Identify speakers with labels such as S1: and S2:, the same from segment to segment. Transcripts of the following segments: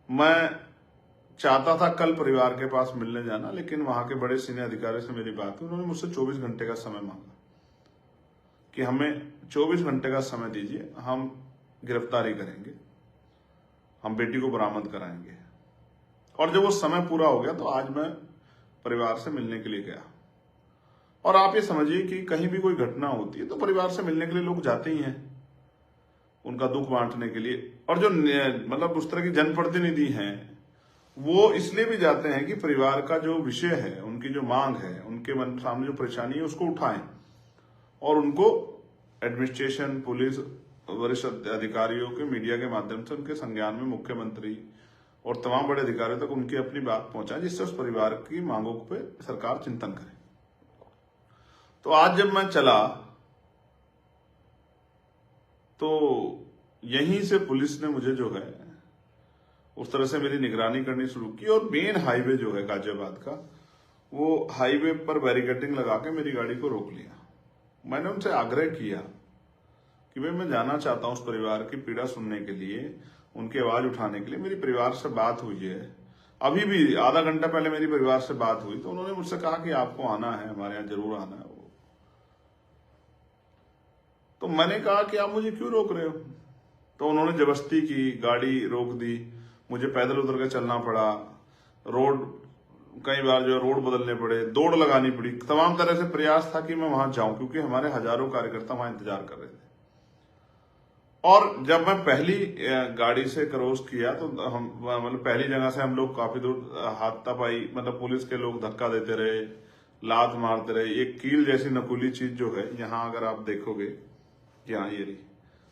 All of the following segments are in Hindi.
S1: मैं चाहता था कल परिवार के पास मिलने जाना, लेकिन वहां के बड़े सीनियर अधिकारी से मेरी बात हुई। उन्होंने मुझसे 24 घंटे का समय मांगा कि हमें 24 घंटे का समय दीजिए, हम गिरफ्तारी करेंगे, हम बेटी को बरामद कराएंगे। और जब वो समय पूरा हो गया तो आज मैं परिवार से मिलने के लिए गया। और आप ये समझिए कि कहीं भी कोई घटना होती है तो परिवार से मिलने के लिए लोग जाते ही हैं, उनका दुख बांटने के लिए। और जो मतलब उस तरह की जनप्रतिनिधि हैं वो इसलिए भी जाते हैं कि परिवार का जो विषय है, उनकी जो मांग है, उनके मन सामने जो परेशानी है उसको उठाएं और उनको एडमिनिस्ट्रेशन, पुलिस, वरिष्ठ अधिकारियों के, मीडिया के माध्यम से उनके संज्ञान में मुख्यमंत्री और तमाम बड़े अधिकारियों तक उनकी अपनी बात पहुंचाएं, जिससे उस परिवार की मांगों पे सरकार चिंतन करे। तो आज जब मैं चला तो यहीं से पुलिस ने मुझे जो है उस तरह से मेरी निगरानी करनी शुरू की। और मेन हाईवे जो है गाजियाबाद का, वो हाईवे पर बैरिकेडिंग लगा के मेरी गाड़ी को रोक लिया। मैंने उनसे आग्रह किया कि भाई मैं जाना चाहता हूं उस परिवार की पीड़ा सुनने के लिए, उनकी आवाज उठाने के लिए। मेरी परिवार से बात हुई है, अभी भी आधा घंटा पहले मेरी परिवार से बात हुई, तो उन्होंने मुझसे कहा कि आपको आना है, हमारे यहाँ जरूर आना है। तो मैंने कहा कि आप मुझे क्यों रोक रहे हो? तो उन्होंने जबरदस्ती की, गाड़ी रोक दी, मुझे पैदल उतर के चलना पड़ा, रोड कई बार जो रोड बदलने पड़े, दौड़ लगानी पड़ी, तमाम तरह से प्रयास था कि मैं वहां जाऊं, क्योंकि हमारे हजारों कार्यकर्ता वहां इंतजार कर रहे थे। और जब मैं पहली गाड़ी से क्रॉस किया तो हम मतलब पहली जगह से हम लोग काफी दूर हाथापाई, मतलब पुलिस के लोग धक्का देते रहे, लात मारते रहे। एक कील जैसी नकुली चीज जो है यहाँ अगर आप देखोगे, यहाँ ये रही,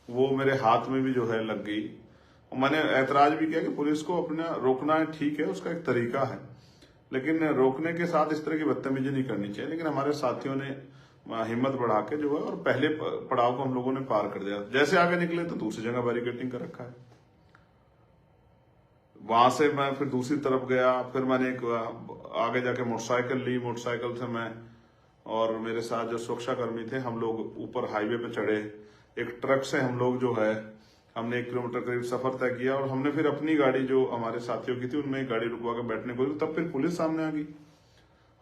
S1: वो मेरे हाथ में भी जो है लग गई। और मैंने ऐतराज भी किया कि पुलिस को अपना रोकना है, ठीक है, उसका एक तरीका है, लेकिन रोकने के साथ इस तरह की बदतमीजी नहीं करनी चाहिए। लेकिन हमारे साथियों ने हिम्मत बढ़ा के जो है और पहले पड़ाव को हम लोगों ने पार कर दिया। जैसे आगे निकले तो दूसरी जगह बैरिकेडिंग कर रखा है। वहां से मैं फिर दूसरी तरफ गया, फिर मैंने एक आगे जाके मोटरसाइकिल ली, मोटरसाइकिल से मैं और मेरे साथ जो सुरक्षाकर्मी थे, हम लोग ऊपर हाईवे पे चढ़े। एक ट्रक से हम लोग जो है, हमने 1 किलोमीटर करीब सफर तय किया और हमने फिर अपनी गाड़ी जो हमारे साथियों की थी उनमें एक गाड़ी रुकवा के बैठने को, तब फिर पुलिस सामने आ गई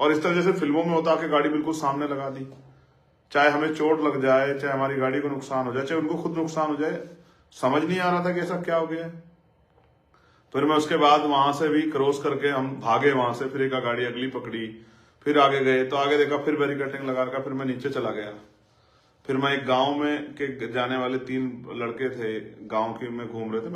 S1: और इस तरह जैसे फिल्मों में होता कि गाड़ी बिल्कुल सामने लगा दी। चाहे हमें चोट लग जाए, चाहे हमारी गाड़ी को नुकसान हो जाए, चाहे उनको खुद नुकसान हो जाए, समझ नहीं आ रहा था कि ऐसा क्या हो गया। फिर मैं उसके बाद वहां से भी क्रॉस करके हम भागे वहां से, फिर एक गाड़ी अगली पकड़ी, फिर आगे गए तो आगे देखा फिर बैरिकेडिंग लगा रखा, फिर मैं नीचे चला गया। फिर मैं एक गांव में के जाने वाले 3 लड़के थे, गांव के में घूम रहे थे।